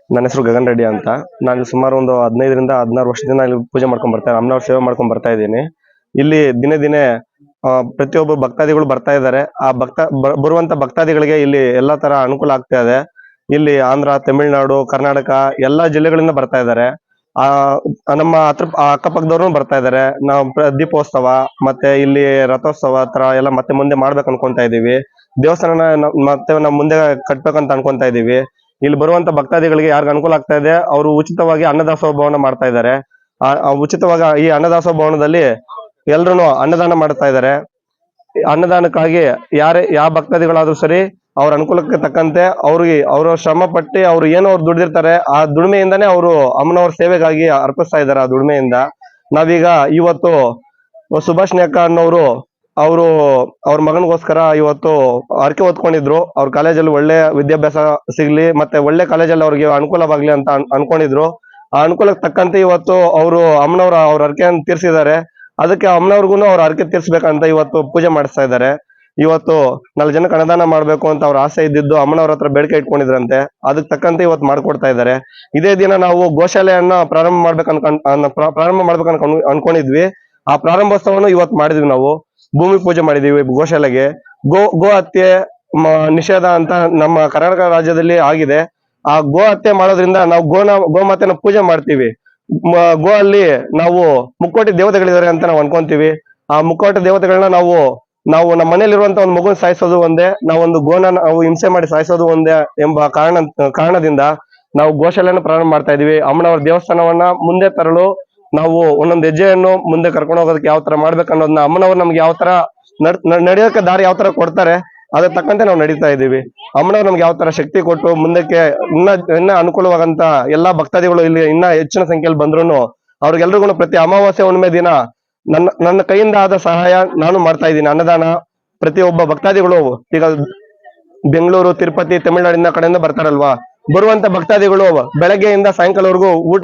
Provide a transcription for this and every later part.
ನನ್ನ ಹೆಸರು ಗಗನ್ ರೆಡ್ಡಿ ಅಂತ. ನಾನು ಸುಮಾರು ಒಂದು 15ರಿಂದ 16 ವರ್ಷದಿಂದ ಇಲ್ಲಿ ಪೂಜೆ ಮಾಡ್ಕೊಂಡ್ ಬರ್ತಾ ಅಮ್ಮನವ್ರ ಸೇವೆ ಮಾಡ್ಕೊಂಡ್ ಬರ್ತಾ ಇದ್ದೀನಿ. ಇಲ್ಲಿ ದಿನೇ ದಿನೇ ಪ್ರತಿಯೊಬ್ಬರು ಭಕ್ತಾದಿಗಳು ಬರ್ತಾ ಇದ್ದಾರೆ. ಆ ಬರುವಂತ ಭಕ್ತಾದಿಗಳಿಗೆ ಇಲ್ಲಿ ಎಲ್ಲಾ ತರ ಅನುಕೂಲ ಆಗ್ತಾ ಇದೆ. ಇಲ್ಲಿ ಆಂಧ್ರ, ತಮಿಳುನಾಡು, ಕರ್ನಾಟಕ ಎಲ್ಲಾ ಜಿಲ್ಲೆಗಳಿಂದ ಬರ್ತಾ ಇದ್ದಾರೆ. ಆ ನಮ್ಮ ಅಕ್ಕಪಕ್ಕದವ್ರು ಬರ್ತಾ ಇದ್ದಾರೆ. ನಾವು ದೀಪೋತ್ಸವ ಮತ್ತೆ ಇಲ್ಲಿ ರಥೋತ್ಸವ ತರ ಎಲ್ಲ ಮತ್ತೆ ಮುಂದೆ ಮಾಡ್ಬೇಕು ಅನ್ಕೊಂತಾ ಇದೀವಿ. ದೇವಸ್ಥಾನನ ಮತ್ತೆ ನಾವು ಮುಂದೆ ಕಟ್ಬೇಕಂತ ಅನ್ಕೊಂತಾ ಇದೀವಿ. ಇಲ್ಲಿ ಬರುವಂತ ಭಕ್ತಾದಿಗಳಿಗೆ ಯಾರಿಗ ಅನುಕೂಲ ಆಗ್ತಾ ಇದೆ ಅವರು ಉಚಿತವಾಗಿ ಅನ್ನದಾಸೋಹ ಭವನ ಮಾಡ್ತಾ ಇದ್ದಾರೆ. ಉಚಿತವಾಗಿ ಈ ಅನ್ನದಾಸೋಹ ಭವನದಲ್ಲಿ ಎಲ್ರು ಅನ್ನದಾನ ಮಾಡ್ತಾ ಇದ್ದಾರೆ. ಅನ್ನದಾನಕ್ಕಾಗಿ ಯಾವ ಭಕ್ತಾದಿಗಳಾದ್ರೂ ಸರಿ ಅವ್ರ ಅನುಕೂಲಕ್ಕೆ ತಕ್ಕಂತೆ ಅವ್ರಿಗೆ ಅವ್ರ ಶ್ರಮ ಪಟ್ಟು ಅವ್ರು ಏನೋ ಅವ್ರು ದುಡಿದಿರ್ತಾರೆ, ಆ ದುಡಿಮೆಯಿಂದಾನೇ ಅವರು ಅಮ್ಮನವ್ರ ಸೇವೆಗಾಗಿ ಅರ್ಪಿಸ್ತಾ ಇದ್ದಾರೆ. ಆ ದುಡಿಮೆಯಿಂದ ನಾವೀಗ ಇವತ್ತು ಸುಭಾಷ್ ನೇಕ ಅನ್ನೋರು ಅವರು ಅವ್ರ ಮಗನಿಗೋಸ್ಕರ ಇವತ್ತು ಅರ್ಕೆ ಹೊತ್ಕೊಂಡಿದ್ರು. ಅವ್ರ ಕಾಲೇಜಲ್ಲಿ ಒಳ್ಳೆ ವಿದ್ಯಾಭ್ಯಾಸ ಸಿಗ್ಲಿ ಮತ್ತೆ ಒಳ್ಳೆ ಕಾಲೇಜಲ್ಲಿ ಅವ್ರಿಗೆ ಅನುಕೂಲವಾಗ್ಲಿ ಅಂತ ಅನ್ಕೊಂಡಿದ್ರು. ಆ ಅನುಕೂಲಕ್ಕೆ ತಕ್ಕಂತೆ ಇವತ್ತು ಅವರು ಅಮ್ಮನವ್ರ ಅವ್ರ ಅರ್ಕೆಯನ್ನು ತೀರ್ಸಿದ್ದಾರೆ. ಅದಕ್ಕೆ ಅಮ್ಮನವ್ರಿಗೂ ಅವ್ರ ಅರ್ಕೆ ತೀರ್ಸ್ಬೇಕಂತ ಇವತ್ತು ಪೂಜೆ ಮಾಡಿಸ್ತಾ ಇದ್ದಾರೆ. ಇವತ್ತು 4 ಜನಕ್ಕೆ ಅನ್ನದಾನ ಮಾಡ್ಬೇಕು ಅಂತ ಅವ್ರ ಆಸೆ ಇದ್ದಿದ್ದು ಅಮ್ಮನವ್ರ ಹತ್ರ ಬೇಡಿಕೆ ಇಟ್ಕೊಂಡಿದ್ರಂತೆ. ಅದಕ್ಕೆ ತಕ್ಕಂತೆ ಇವತ್ತು ಮಾಡ್ಕೊಡ್ತಾ ಇದ್ದಾರೆ. ಇದೇ ದಿನ ನಾವು ಗೋಶಾಲೆಯನ್ನ ಪ್ರಾರಂಭ ಮಾಡ್ಬೇಕು ಅನ್ಕೊಂಡಿದ್ವಿ. ಆ ಪ್ರಾರಂಭೋತ್ಸವವನ್ನು ಇವತ್ತು ಮಾಡಿದ್ವಿ. ನಾವು ಭೂಮಿ ಪೂಜೆ ಮಾಡಿದೀವಿ ಗೋಶಾಲೆಗೆ. ಗೋ ಹತ್ಯೆ ನಿಷೇಧ ಅಂತ ನಮ್ಮ ಕರ್ನಾಟಕ ರಾಜ್ಯದಲ್ಲಿ ಆಗಿದೆ. ಆ ಗೋ ಹತ್ಯೆ ಮಾಡೋದ್ರಿಂದ ನಾವು ಗೋಮಾತೆನ ಪೂಜೆ ಮಾಡ್ತೀವಿ. ಗೋ ಅಲ್ಲಿ ನಾವು ಮುಕ್ಕೋಟಿ ದೇವತೆಗಳಿದ್ದಾರೆ ಅಂತ ನಾವು ಅನ್ಕೊಂತೀವಿ. ಆ ಮುಕ್ಕೋಟಿ ದೇವತೆಗಳನ್ನ ನಾವು ನಮ್ಮ ಮನೆಯಲ್ಲಿರುವಂತ ಒಂದು ಮಗುನ ಸಾಯಿಸೋದು ಒಂದೇ, ನಾವೊಂದು ಗೋನ ನಾವು ಹಿಂಸೆ ಮಾಡಿ ಸಾಯಿಸೋದು ಒಂದೇ ಎಂಬ ಕಾರಣದಿಂದ ನಾವು ಗೋಶಾಲೆಯನ್ನು ಪ್ರಾರಂಭ ಮಾಡ್ತಾ ಇದೀವಿ. ಅಮ್ಮನವರ ದೇವಸ್ಥಾನವನ್ನ ಮುಂದೆ ತರಲು ನಾವು ಒಂದೊಂದು ಹೆಜ್ಜೆಯನ್ನು ಮುಂದೆ ಕರ್ಕೊಂಡು ಹೋಗೋದಕ್ಕೆ ಯಾವ ತರ ಮಾಡ್ಬೇಕು ಅನ್ನೋದನ್ನ ಅಮ್ಮನವ್ರು ನಮ್ಗೆ ಯಾವ ತರ ನಡೆಯೋಕೆ ದಾರಿ ಯಾವ ತರ ಕೊಡ್ತಾರೆ ಅದ್ರ ತಕ್ಕಂತೆ ನಾವು ನಡೀತಾ ಇದೀವಿ. ಅಮ್ಮನವ್ರು ನಮ್ಗೆ ಯಾವ ತರ ಶಕ್ತಿ ಕೊಟ್ಟು ಮುಂದಕ್ಕೆ ಇನ್ನ ಅನುಕೂಲವಾಗಂತ ಎಲ್ಲಾ ಭಕ್ತಾದಿಗಳು ಇಲ್ಲಿ ಇನ್ನ ಹೆಚ್ಚಿನ ಸಂಖ್ಯೆಯಲ್ಲಿ ಬಂದ್ರು ಅವ್ರಿಗೆಲ್ರಿಗೂ ಪ್ರತಿ ಅಮಾವಾಸ್ಯೆ ಹುಣ್ಣಿಮೆ ದಿನ ನನ್ನ ಕೈಯಿಂದ ಆದ ಸಹಾಯ ನಾನು ಮಾಡ್ತಾ ಇದ್ದೀನಿ. ಅನ್ನದಾನ ಪ್ರತಿಯೊಬ್ಬ ಭಕ್ತಾದಿಗಳು ಈಗ ಬೆಂಗಳೂರು, ತಿರುಪತಿ, ತಮಿಳುನಾಡಿನ ಕಡೆಯಿಂದ ಬರ್ತಾರಲ್ವಾ, ಬರುವಂತ ಭಕ್ತಾದಿಗಳು ಬೆಳಗ್ಗೆಯಿಂದ ಸಾಯಂಕಾಲವರೆಗೂ ಊಟ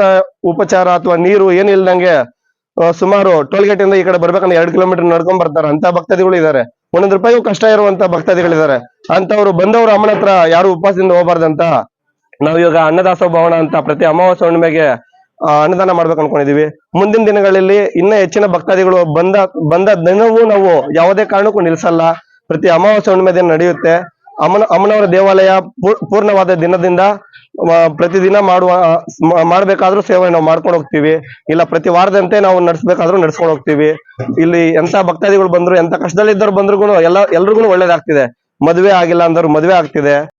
ಉಪಚಾರ ಅಥವಾ ನೀರು ಏನು ಇಲ್ದಂಗೆ ಸುಮಾರು ಟೋಲ್ ಗೇಟ್ ಇಂದ ಈ ಕಡೆ ಬರ್ಬೇಕಂದ್ರೆ 2 ಕಿಲೋಮೀಟರ್ ನಡ್ಕೊಂಡ್ ಬರ್ತಾರೆ. ಅಂತ ಭಕ್ತಾದಿಗಳು ಇದಾರೆ. 1 ರೂಪಾಯಿಗೂ ಕಷ್ಟ ಇರುವಂತ ಭಕ್ತಾದಿಗಳಿದ್ದಾರೆ. ಅಂತವ್ರು ಬಂದವರು ಅಮ್ಮನ ಹತ್ರ ಯಾರು ಉಪವಾಸದಿಂದ ಹೋಗ್ಬಾರ್ದಂತ ನಾವು ಇವಾಗ ಅನ್ನದಾಸೋಹ ಭವನ ಅಂತ ಪ್ರತಿ ಅಮಾವಾಸ್ಯೆ ಹುಣ್ಣಿಮೆಗೆ ಅನ್ನದಾನ ಮಾಡ್ಬೇಕು ಅನ್ಕೊಂಡಿದೀವಿ. ಮುಂದಿನ ದಿನಗಳಲ್ಲಿ ಇನ್ನ ಹೆಚ್ಚಿನ ಭಕ್ತಾದಿಗಳು ಬಂದ ದಿನವೂ ನಾವು ಯಾವುದೇ ಕಾರಣಕ್ಕೂ ನಿಲ್ಸಲ್ಲ. ಪ್ರತಿ ಅಮಾವಾಸ್ಯೆ ಹುಣ್ಣಿಮೆ ದಿನ ನಡೆಯುತ್ತೆ. ಅಮ್ಮನವರ ದೇವಾಲಯ ಪೂರ್ಣವಾದ ದಿನದಿಂದ ಪ್ರತಿದಿನ ಮಾಡ್ಬೇಕಾದ್ರೂ ಸೇವೆ ನಾವು ಮಾಡ್ಕೊಂಡು ಹೋಗ್ತೀವಿ. ಇಲ್ಲ ಪ್ರತಿ ವಾರದಂತೆ ನಾವು ನಡೆಸ್ಬೇಕಾದ್ರೂ ನಡ್ಸ್ಕೊಂಡು ಹೋಗ್ತೀವಿ. ಇಲ್ಲಿ ಎಂತ ಭಕ್ತಾದಿಗಳು ಬಂದ್ರು, ಎಂತ ಕಷ್ಟದಲ್ಲಿದ್ದವ್ರು ಬಂದ್ರು ಎಲ್ರಿಗೂ ಒಳ್ಳೇದಾಗ್ತಿದೆ. ಮದುವೆ ಆಗಿಲ್ಲ ಅಂದವ್ರು ಮದುವೆ ಆಗ್ತಿದೆ.